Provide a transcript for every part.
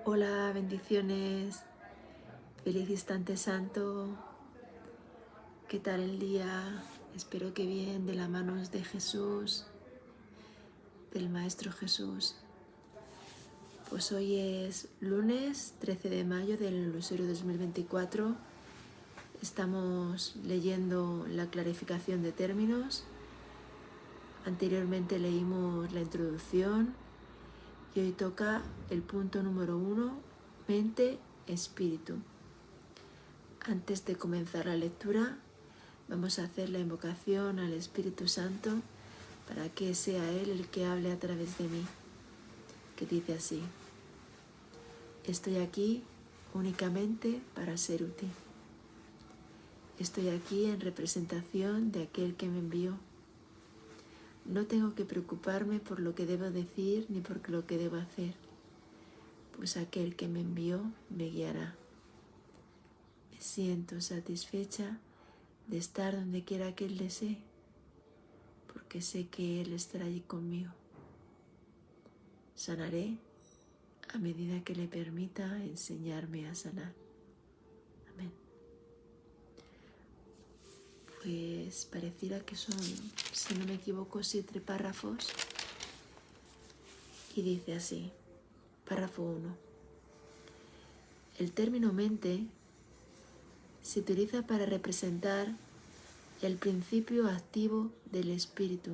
Hola, bendiciones, feliz instante santo. ¿Qué tal el día? Espero que bien, de la mano de Jesús, del Maestro Jesús. Pues hoy es lunes 13 de mayo del Lusero 2024. Estamos leyendo la clarificación de términos. Anteriormente leímos la introducción y hoy toca el punto número 1, mente, espíritu. Antes de comenzar la lectura, vamos a hacer la invocación al Espíritu Santo para que sea Él el que hable a través de mí, que dice así: estoy aquí únicamente para ser útil. Estoy aquí en representación de aquel que me envió. No tengo que preocuparme por lo que debo decir ni por lo que debo hacer, pues aquel que me envió me guiará. Me siento satisfecha de estar donde quiera que Él desee, porque sé que Él estará allí conmigo. Sanaré a medida que le permita enseñarme a sanar. Amén. Pues pareciera que son, si no me equivoco, 7 párrafos. Y dice así, párrafo 1. El término mente se utiliza para representar el principio activo del espíritu,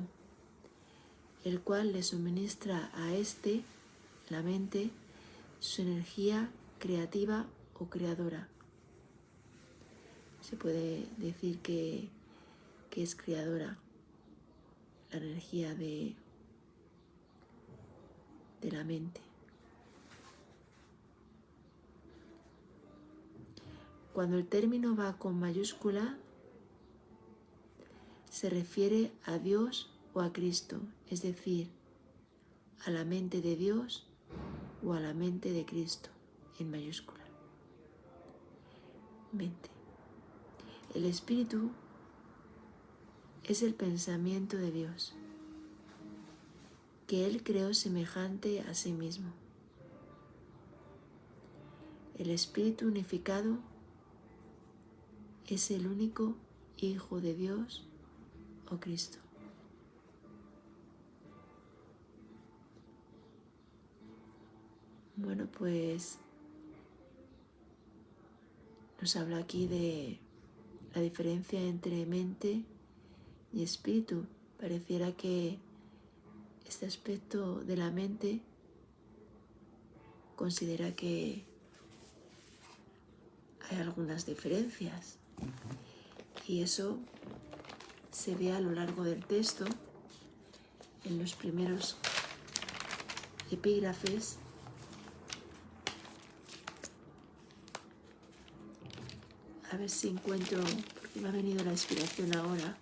el cual le suministra a éste, la mente, su energía creativa o creadora. Se puede decir que es creadora la energía de la mente. Cuando el término va con mayúscula, se refiere a Dios o a Cristo, es decir, a la mente de Dios o a la mente de Cristo, en mayúscula. Mente. El espíritu es el pensamiento de Dios, que Él creó semejante a sí mismo. El espíritu unificado es el único Hijo de Dios o Cristo. Bueno, pues nos habla aquí de la diferencia entre mente y espíritu. Pareciera que este aspecto de la mente considera que hay algunas diferencias, y eso se ve a lo largo del texto en los primeros epígrafes. A ver si encuentro, porque me ha venido la inspiración ahora,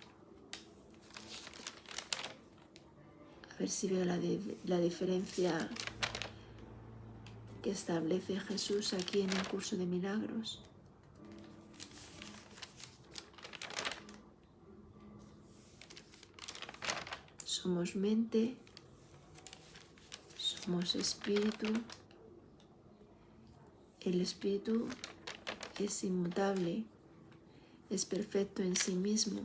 a ver si veo la diferencia que establece Jesús aquí en el curso de milagros. Somos mente, somos espíritu. El espíritu es inmutable, es perfecto en sí mismo,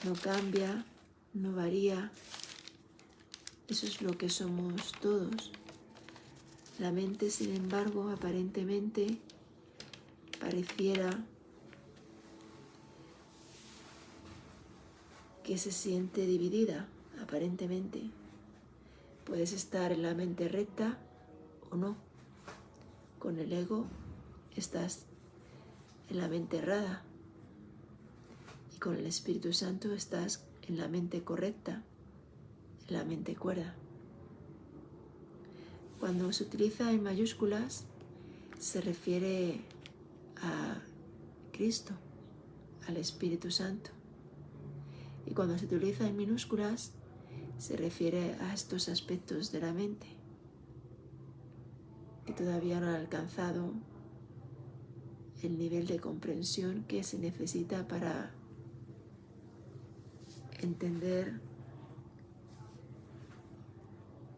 no cambia, no varía. Eso es lo que somos todos. La mente, sin embargo, aparentemente pareciera que se siente dividida, aparentemente. Puedes estar en la mente recta o no. Con el ego estás en la mente errada, y con el Espíritu Santo estás en la mente correcta, en la mente cuerda. Cuando se utiliza en mayúsculas, se refiere a Cristo, al Espíritu Santo. Y cuando se utiliza en minúsculas, se refiere a estos aspectos de la mente que todavía no han alcanzado el nivel de comprensión que se necesita para entender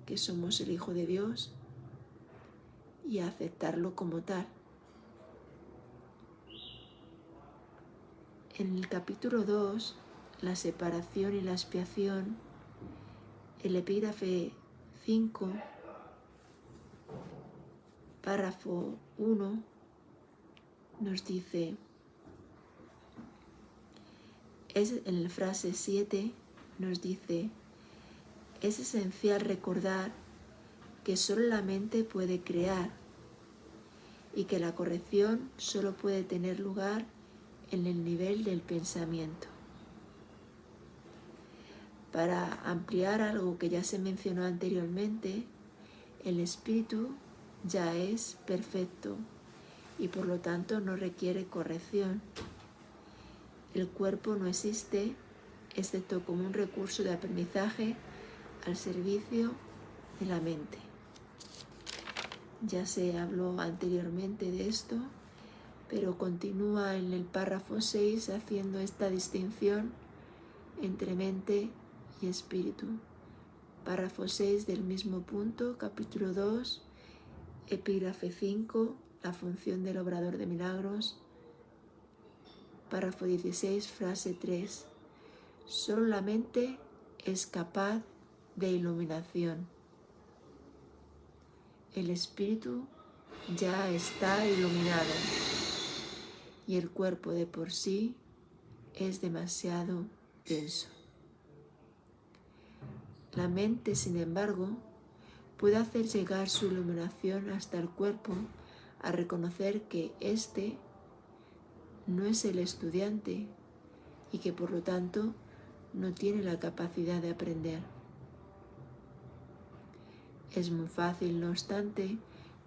que somos el Hijo de Dios y a aceptarlo como tal. En el capítulo 2, la separación y la expiación, el epígrafe 5, párrafo 1, nos dice, en la frase 7 nos dice, es esencial recordar que solo la mente puede crear y que la corrección solo puede tener lugar en el nivel del pensamiento. Para ampliar algo que ya se mencionó anteriormente, el espíritu ya es perfecto y por lo tanto no requiere corrección. El cuerpo no existe excepto como un recurso de aprendizaje al servicio de la mente. Ya se habló anteriormente de esto, pero continúa en el párrafo 6 haciendo esta distinción entre mente y espíritu. Párrafo 6 del mismo punto, capítulo 2, epígrafe 5, la función del obrador de milagros. Párrafo 16, frase 3. Solo la mente es capaz de iluminación. El espíritu ya está iluminado y el cuerpo de por sí es demasiado denso. La mente, sin embargo, puede hacer llegar su iluminación hasta el cuerpo a reconocer que éste no es el estudiante y que por lo tanto no tiene la capacidad de aprender. Es muy fácil, no obstante,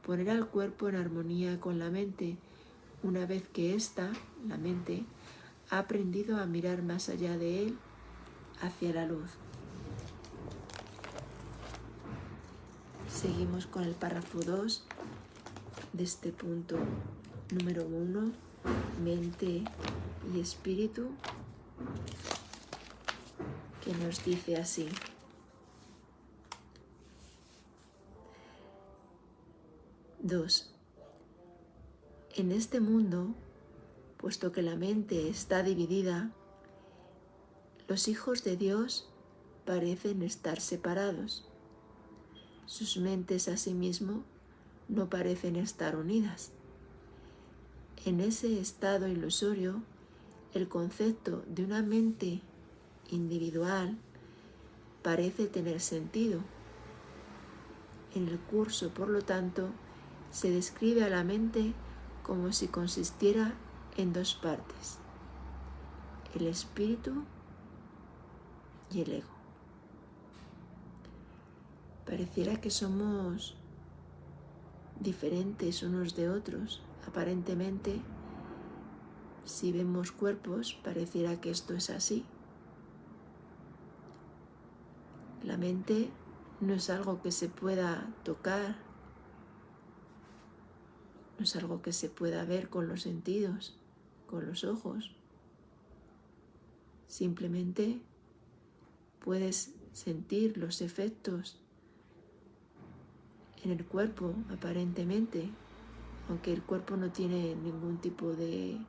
poner al cuerpo en armonía con la mente una vez que ésta, la mente, ha aprendido a mirar más allá de él hacia la luz. Seguimos con el párrafo 2 de este punto número 1, mente y espíritu, que nos dice así. Dos. En este mundo, puesto que la mente está dividida, los hijos de Dios parecen estar separados. Sus mentes asimismo no parecen estar unidas. En ese estado ilusorio, el concepto de una mente individual parece tener sentido. En el curso, por lo tanto, se describe a la mente como si consistiera en dos partes, el espíritu y el ego. Pareciera que somos diferentes unos de otros. Aparentemente, si vemos cuerpos, pareciera que esto es así. La mente no es algo que se pueda tocar, no es algo que se pueda ver con los sentidos, con los ojos. Simplemente puedes sentir los efectos en el cuerpo, aparentemente, aunque el cuerpo no tiene ningún tipo de...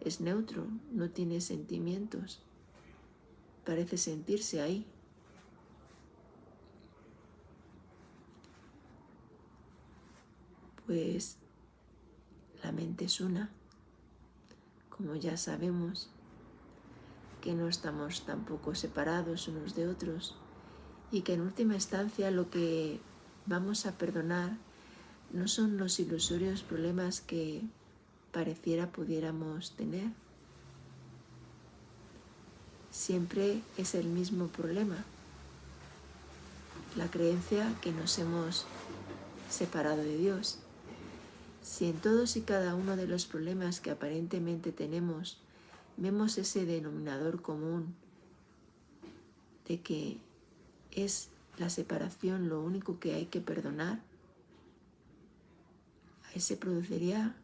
es neutro, no tiene sentimientos, parece sentirse ahí. Pues la mente es una, como ya sabemos, que no estamos tampoco separados unos de otros y que en última instancia lo que vamos a perdonar no son los ilusorios problemas que pareciera pudiéramos tener. Siempre es el mismo problema, la creencia que nos hemos separado de Dios. Si en todos y cada uno de los problemas que aparentemente tenemos vemos ese denominador común de que es la separación lo único que hay que perdonar, ahí se produciría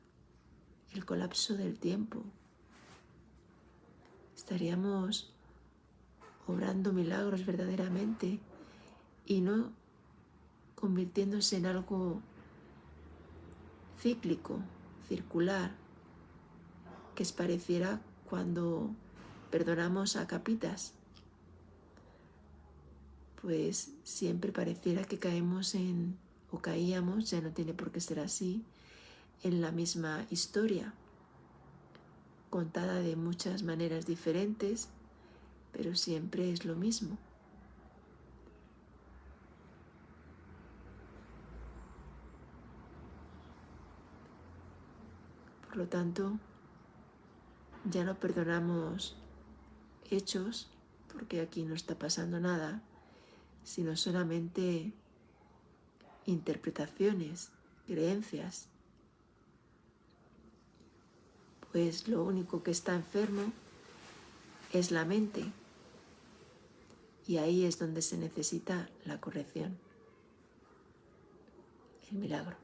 el colapso del tiempo. Estaríamos obrando milagros verdaderamente y no convirtiéndose en algo cíclico, circular, que es pareciera cuando perdonamos a capitas, pues siempre pareciera que caemos o caíamos, ya no tiene por qué ser así, en la misma historia, contada de muchas maneras diferentes, pero siempre es lo mismo. Por lo tanto, ya no perdonamos hechos, porque aquí no está pasando nada, sino solamente interpretaciones, creencias. Pues lo único que está enfermo es la mente, y ahí es donde se necesita la corrección, el milagro.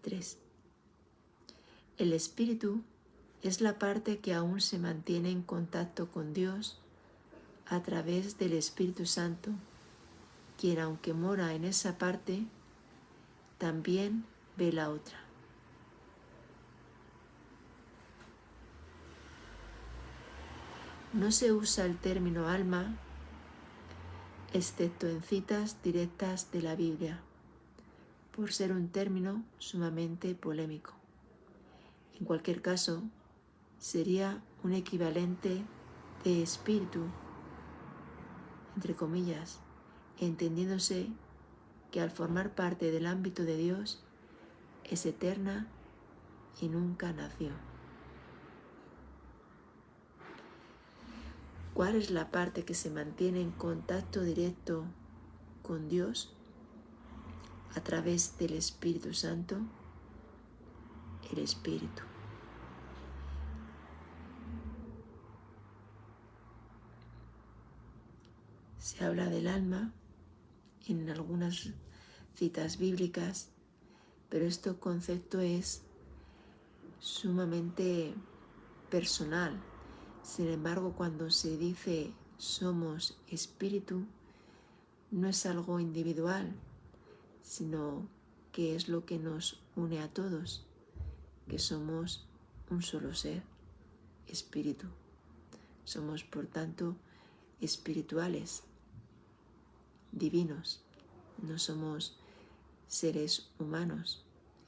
3. El espíritu es la parte que aún se mantiene en contacto con Dios a través del Espíritu Santo, quien, aunque mora en esa parte, también ve la otra. No se usa el término alma, excepto en citas directas de la Biblia, por ser un término sumamente polémico. En cualquier caso, sería un equivalente de espíritu, entre comillas, entendiéndose que al formar parte del ámbito de Dios es eterna y nunca nació. ¿Cuál es la parte que se mantiene en contacto directo con Dios a través del Espíritu Santo? El Espíritu. Se habla del alma en algunas citas bíblicas, pero este concepto es sumamente personal. Sin embargo, cuando se dice somos espíritu, no es algo individual, sino que es lo que nos une a todos, que somos un solo ser, espíritu. Somos, por tanto, espirituales, divinos. No somos seres humanos,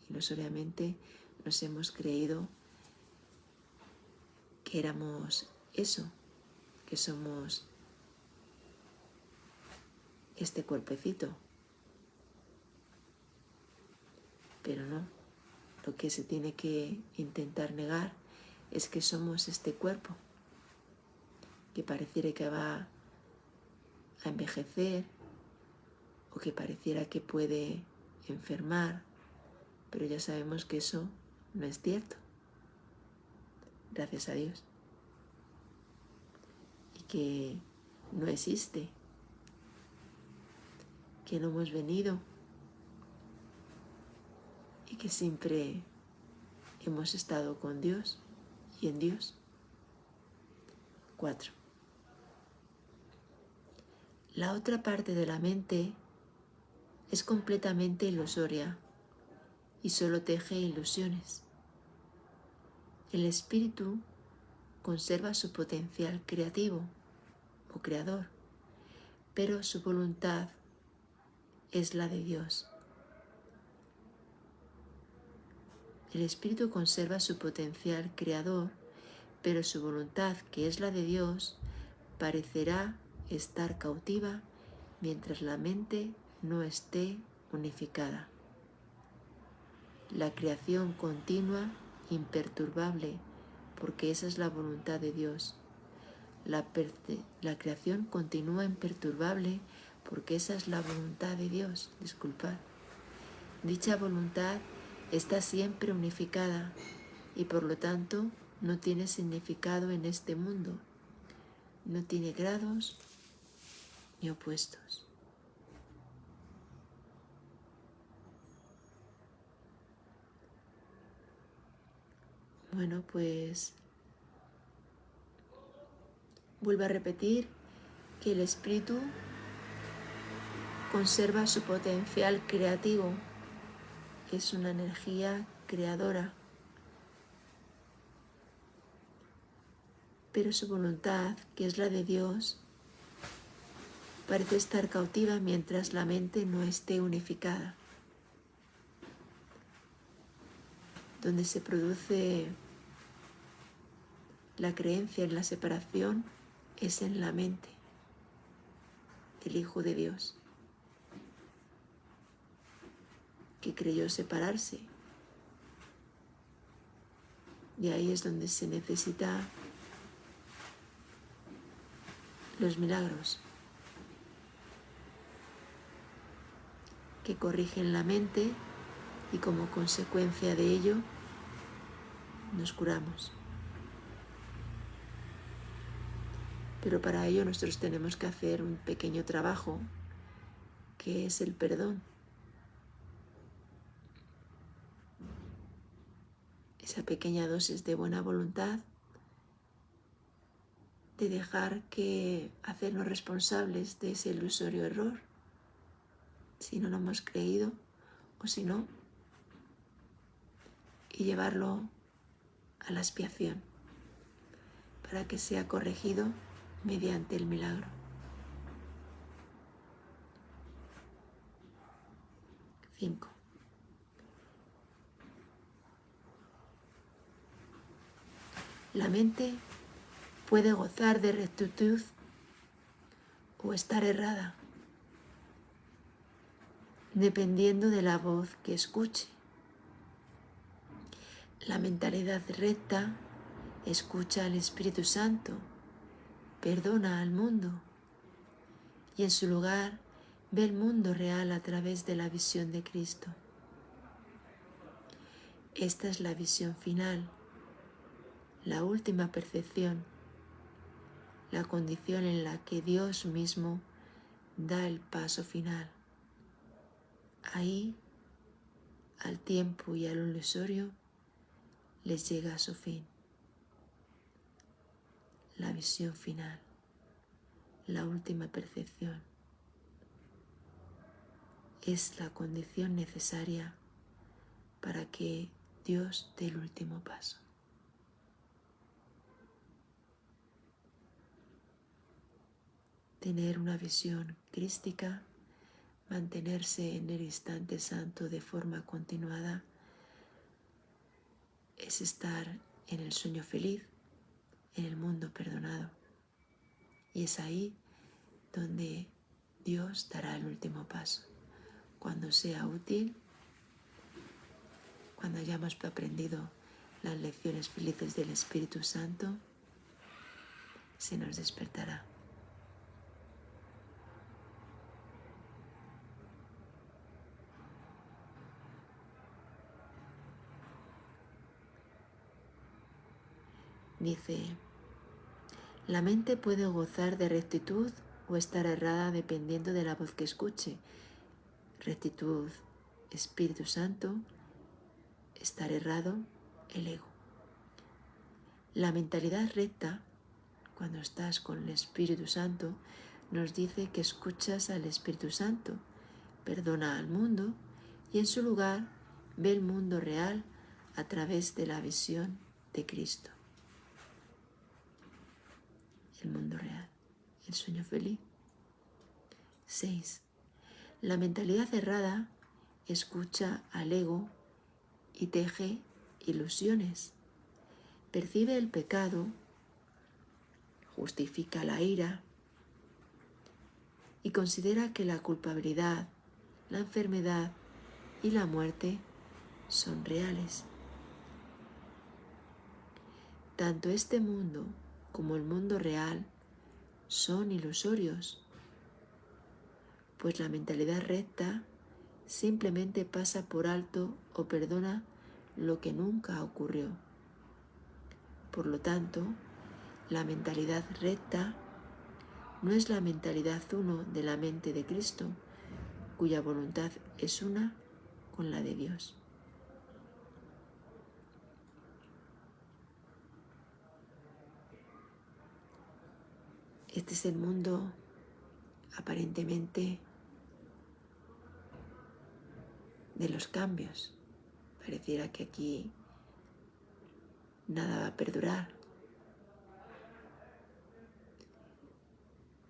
ilusoriamente nos hemos creído que éramos eso, que somos este cuerpecito. Pero no, lo que se tiene que intentar negar es que somos este cuerpo, que pareciera que va a envejecer o que pareciera que puede enfermar, pero ya sabemos que eso no es cierto. Gracias a Dios. Y que no existe, que no hemos venido y que siempre hemos estado con Dios y en Dios. 4. La otra parte de la mente es completamente ilusoria y solo teje ilusiones. El espíritu conserva su potencial creativo o creador, pero su voluntad es la de Dios. El espíritu conserva su potencial creador, pero su voluntad, que es la de Dios, parecerá estar cautiva mientras la mente no esté unificada. La creación continua, imperturbable, porque esa es la voluntad de Dios. La creación continúa imperturbable porque esa es la voluntad de Dios. Disculpad. Dicha voluntad está siempre unificada y por lo tanto no tiene significado en este mundo. No tiene grados ni opuestos. Bueno, pues vuelvo a repetir que el espíritu conserva su potencial creativo, es una energía creadora, pero su voluntad, que es la de Dios, parece estar cautiva mientras la mente no esté unificada. Donde se produce la creencia en la separación es en la mente del Hijo de Dios, que creyó separarse. Y ahí es donde se necesita los milagros, que corrigen la mente y como consecuencia de ello nos curamos. Pero para ello nosotros tenemos que hacer un pequeño trabajo, que es el perdón. Esa pequeña dosis de buena voluntad, de dejar que hacernos responsables de ese ilusorio error, si no lo hemos creído o si no, y llevarlo a la expiación para que sea corregido mediante el milagro. 5. La mente puede gozar de rectitud o estar errada, dependiendo de la voz que escuche. La mentalidad recta escucha al Espíritu Santo, perdona al mundo y en su lugar ve el mundo real a través de la visión de Cristo. Esta es la visión final, la última percepción, la condición en la que Dios mismo da el paso final. Ahí, al tiempo y al ilusorio, les llega a su fin. La visión final, la última percepción, es la condición necesaria para que Dios dé el último paso. Tener una visión crística, mantenerse en el instante santo de forma continuada, es estar en el sueño feliz, en el mundo perdonado. Y es ahí donde Dios dará el último paso. Cuando sea útil, cuando hayamos aprendido las lecciones felices del Espíritu Santo, se nos despertará. Dice, la mente puede gozar de rectitud o estar errada dependiendo de la voz que escuche. Rectitud, Espíritu Santo; estar errado, el ego. La mentalidad recta, cuando estás con el Espíritu Santo, nos dice que escuchas al Espíritu Santo, perdona al mundo y en su lugar ve el mundo real a través de la visión de Cristo. El mundo real, el sueño feliz. 6. La mentalidad cerrada escucha al ego y teje ilusiones. Percibe el pecado, justifica la ira y considera que la culpabilidad, la enfermedad y la muerte son reales. Tanto este mundo como el mundo real son ilusorios, pues la mentalidad recta simplemente pasa por alto o perdona lo que nunca ocurrió. Por lo tanto, la mentalidad recta no es la mentalidad uno de la mente de Cristo, cuya voluntad es una con la de Dios. Este es el mundo aparentemente de los cambios, Pareciera que aquí nada va a perdurar.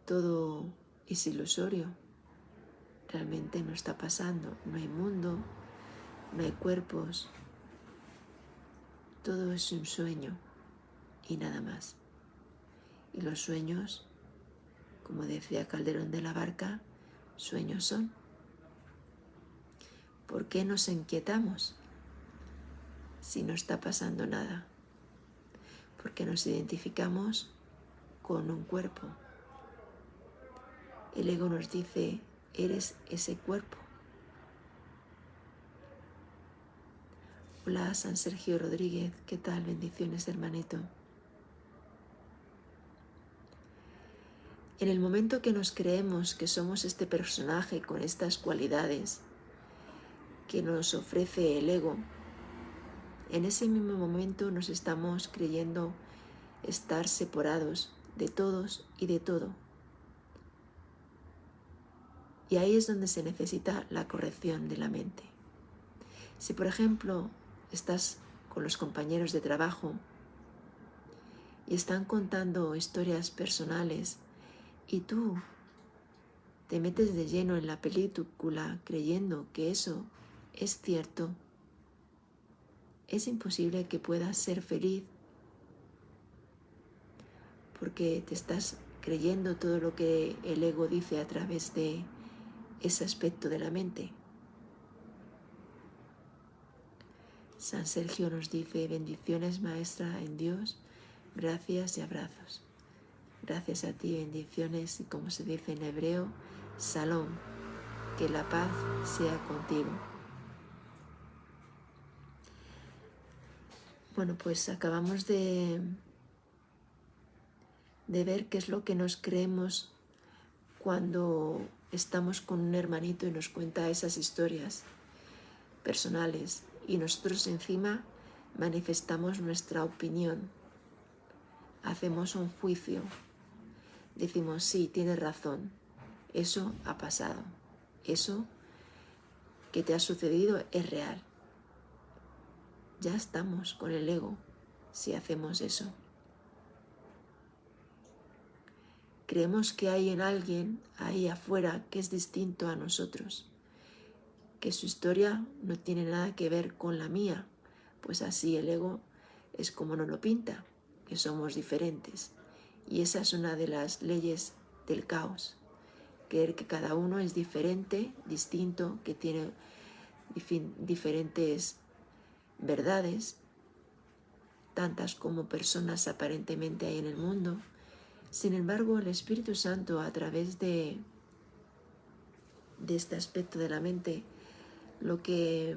Todo es ilusorio. Realmente no está pasando. No hay mundo, no hay cuerpos. Todo es un sueño y nada más. Y los sueños, como decía Calderón de la Barca, sueños son. ¿Por qué nos inquietamos si no está pasando nada? Porque nos identificamos con un cuerpo. El ego nos dice, eres ese cuerpo. Hola, San Sergio Rodríguez, ¿qué tal? Bendiciones, hermanito. En el momento que nos creemos que somos este personaje con estas cualidades que nos ofrece el ego, en ese mismo momento nos estamos creyendo estar separados de todos y de todo. Y ahí es donde se necesita la corrección de la mente. Si, por ejemplo, estás con los compañeros de trabajo y están contando historias personales y tú te metes de lleno en la película creyendo que eso es cierto, es imposible que puedas ser feliz porque te estás creyendo todo lo que el ego dice a través de ese aspecto de la mente. San Sergio nos dice, bendiciones maestra en Dios, gracias y abrazos. Gracias a ti, bendiciones y como se dice en hebreo, Salom, que la paz sea contigo. Bueno, pues acabamos de ver qué es lo que nos creemos cuando estamos con un hermanito y nos cuenta esas historias personales y nosotros encima manifestamos nuestra opinión, hacemos un juicio, decimos sí, tienes razón, eso ha pasado, eso que te ha sucedido es real. Ya estamos con el ego si hacemos eso. Creemos que hay en alguien ahí afuera que es distinto a nosotros, que su historia no tiene nada que ver con la mía, pues así el ego es como nos lo pinta, que somos diferentes. Y esa es una de las leyes del caos, creer que cada uno es diferente, distinto, que tiene diferentes verdades, tantas como personas aparentemente hay en el mundo. Sin embargo, el Espíritu Santo, a través de este aspecto de la mente, lo que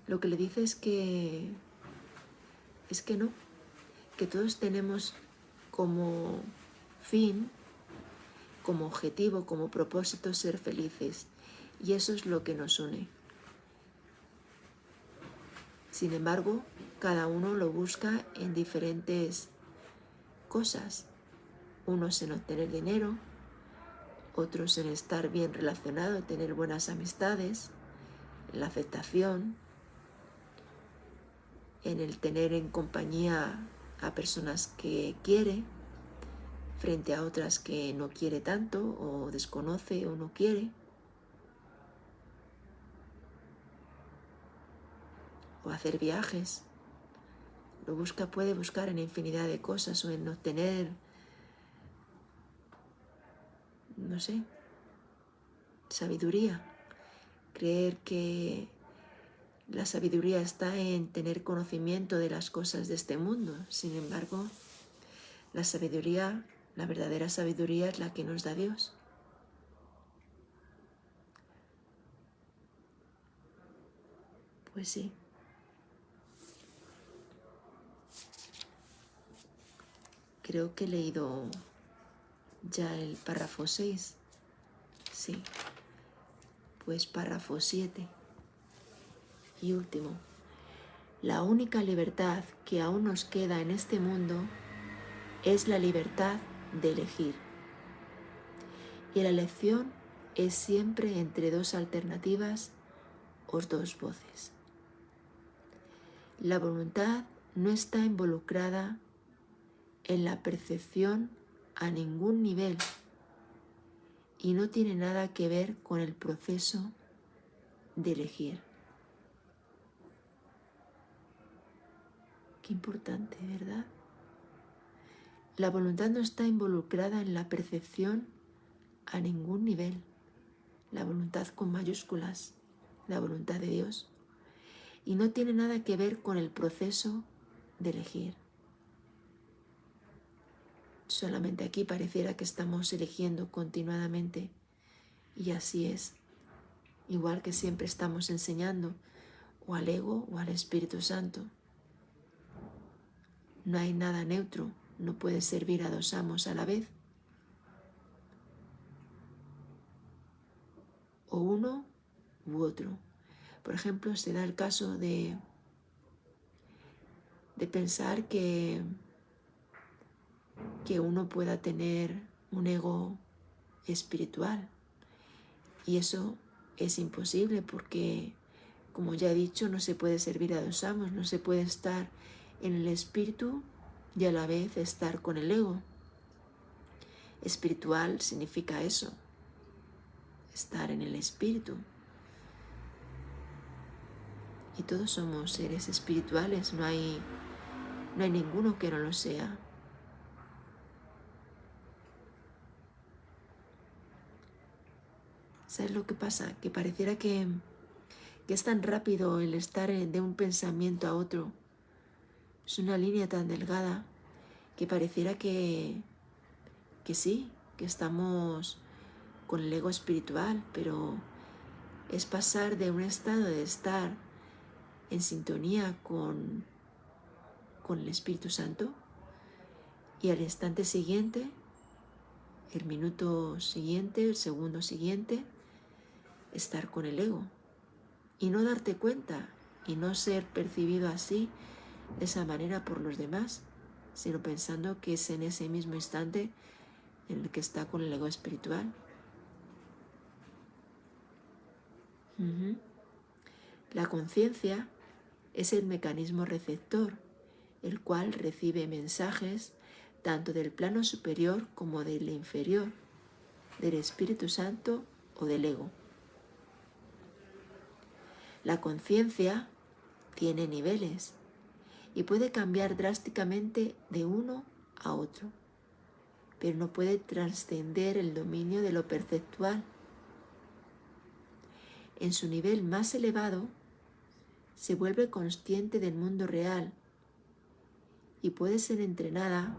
le dice es que no, que todos tenemos como fin, como objetivo, como propósito ser felices, y eso es lo que nos une. Sin embargo, cada uno lo busca en diferentes cosas, unos en obtener dinero, otros en estar bien relacionado, tener buenas amistades, en la aceptación, en el tener en compañía a personas que quiere frente a otras que no quiere tanto o desconoce o no quiere, o hacer viajes. Puede buscar en infinidad de cosas o en obtener, no sé, sabiduría. Creer que la sabiduría está en tener conocimiento de las cosas de este mundo. Sin embargo, la sabiduría, la verdadera sabiduría es la que nos da Dios. Pues sí. Creo que he leído ya el párrafo 6. Sí. Pues párrafo 7. Y último. La única libertad que aún nos queda en este mundo es la libertad de elegir. Y la elección es siempre entre dos alternativas o dos voces. La voluntad no está involucrada en la percepción a ningún nivel y no tiene nada que ver con el proceso de elegir. Qué importante, ¿verdad? La voluntad no está involucrada en la percepción a ningún nivel. La voluntad con mayúsculas, la voluntad de Dios. Y no tiene nada que ver con el proceso de elegir. Solamente aquí pareciera que estamos eligiendo continuadamente, y así es. Igual que siempre estamos enseñando o al ego o al Espíritu Santo. No hay nada neutro, no puedes servir a dos amos a la vez. O uno u otro. Por ejemplo, se da el caso de pensar que uno pueda tener un ego espiritual. Y eso es imposible porque, como ya he dicho, no se puede servir a dos amos, no se puede estar en el espíritu y a la vez estar con el ego. Espiritual significa eso, estar en el espíritu. Y todos somos seres espirituales, no hay ninguno que no lo sea. ¿Sabes lo que pasa? Que pareciera que es tan rápido el estar de un pensamiento a otro. Es una línea tan delgada que pareciera que sí, que estamos con el ego espiritual, pero es pasar de un estado de estar en sintonía con el Espíritu Santo y al instante siguiente, el minuto siguiente, el segundo siguiente, estar con el ego y no darte cuenta y no ser percibido así, de esa manera por los demás, sino pensando que es en ese mismo instante en el que está con el ego espiritual. La conciencia es el mecanismo receptor, el cual recibe mensajes tanto del plano superior como del inferior, del Espíritu Santo o del ego. La conciencia tiene niveles y puede cambiar drásticamente de uno a otro, pero no puede trascender el dominio de lo perceptual. En su nivel más elevado, se vuelve consciente del mundo real y puede ser entrenada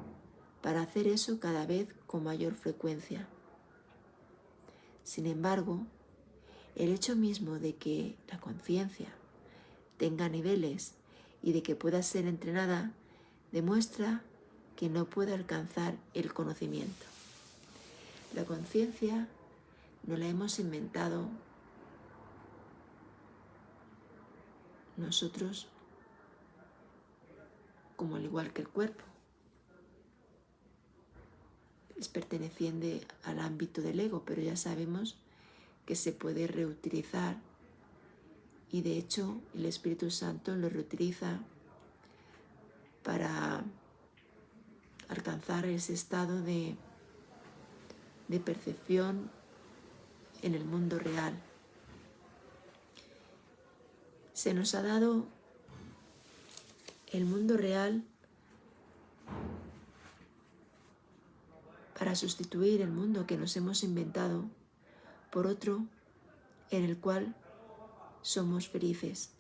para hacer eso cada vez con mayor frecuencia. Sin embargo, el hecho mismo de que la conciencia tenga niveles y de que pueda ser entrenada demuestra que no puede alcanzar el conocimiento. La conciencia no la hemos inventado nosotros, como al igual que el cuerpo. Es perteneciente al ámbito del ego, pero ya sabemos que se puede reutilizar y de hecho el Espíritu Santo lo reutiliza para alcanzar ese estado de percepción en el mundo real. Se nos ha dado el mundo real para sustituir el mundo que nos hemos inventado por otro en el cual somos felices,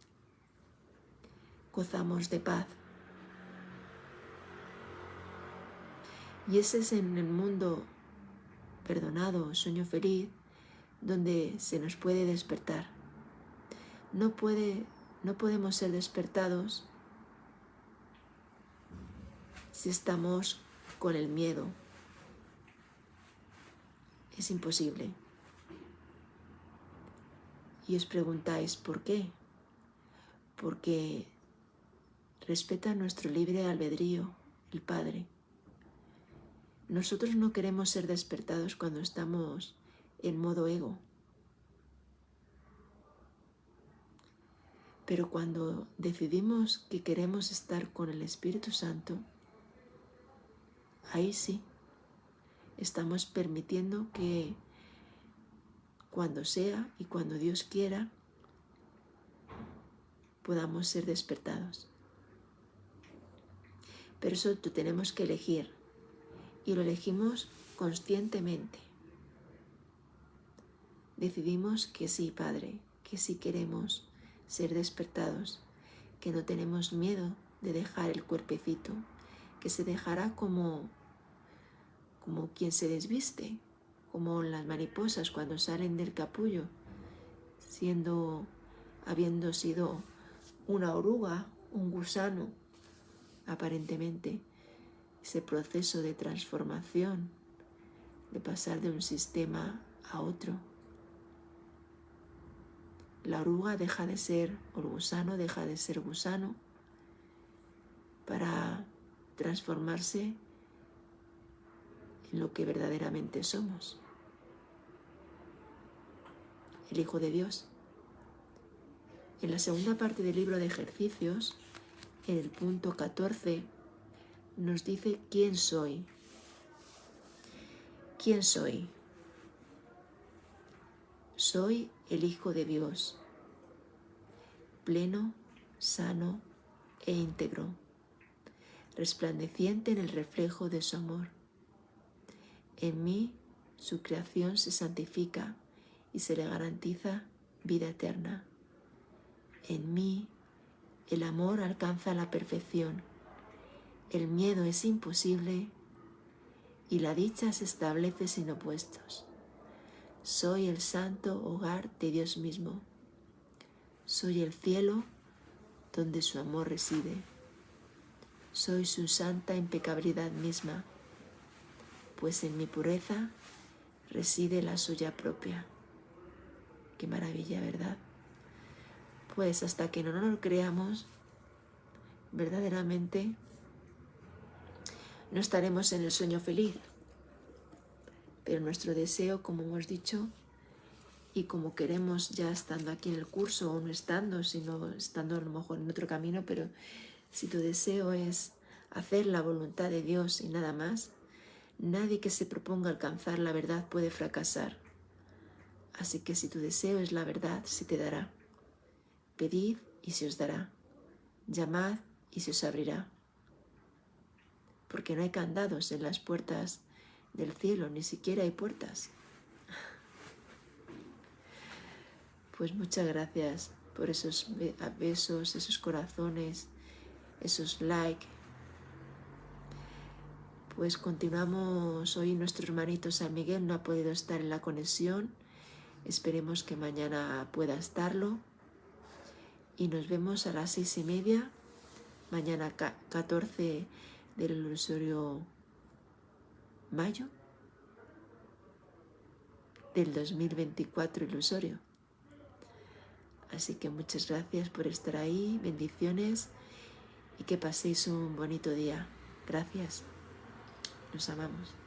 gozamos de paz. Y ese es en el mundo perdonado, sueño feliz, donde se nos puede despertar. No podemos ser despertados si estamos con el miedo. Es imposible. Y os preguntáis, ¿por qué? Porque respeta nuestro libre albedrío, el Padre. Nosotros no queremos ser despertados cuando estamos en modo ego. Pero cuando decidimos que queremos estar con el Espíritu Santo, ahí sí, estamos permitiendo que cuando sea y cuando Dios quiera, podamos ser despertados. Pero eso lo tenemos que elegir, y lo elegimos conscientemente. Decidimos que sí, Padre, que sí queremos ser despertados, que no tenemos miedo de dejar el cuerpecito, que se dejará como quien se desviste, como las mariposas cuando salen del capullo, habiendo sido una oruga, un gusano, aparentemente, ese proceso de transformación, de pasar de un sistema a otro. La oruga deja de ser, o el gusano deja de ser gusano para transformarse en lo que verdaderamente somos, el Hijo de Dios. En la segunda parte del libro de ejercicios, en el punto 14, nos dice quién soy. ¿Quién soy? Soy el Hijo de Dios, pleno, sano e íntegro, resplandeciente en el reflejo de su amor. En mí, su creación se santifica y se le garantiza vida eterna. En mí, el amor alcanza la perfección, el miedo es imposible y la dicha se establece sin opuestos. Soy el santo hogar de Dios mismo. Soy el cielo donde su amor reside. Soy su santa impecabilidad misma, pues en mi pureza reside la suya propia. Qué maravilla, ¿verdad? Pues hasta que no lo creamos, verdaderamente no estaremos en el sueño feliz. Pero nuestro deseo, como hemos dicho, y como queremos ya estando aquí en el curso, o no estando, sino estando a lo mejor en otro camino, pero si tu deseo es hacer la voluntad de Dios y nada más, nadie que se proponga alcanzar la verdad puede fracasar. Así que si tu deseo es la verdad, se te dará. Pedid y se os dará. Llamad y se os abrirá. Porque no hay candados en las puertas del cielo, ni siquiera hay puertas. Pues muchas gracias por esos besos, esos corazones, esos likes. Pues continuamos hoy. Nuestro hermanito San Miguel no ha podido estar en la conexión. Esperemos que mañana pueda estarlo. Y nos vemos a las 6:30, mañana 14 del ilusorio mayo del 2024 ilusorio. Así que muchas gracias por estar ahí, bendiciones y que paséis un bonito día. Gracias, nos amamos.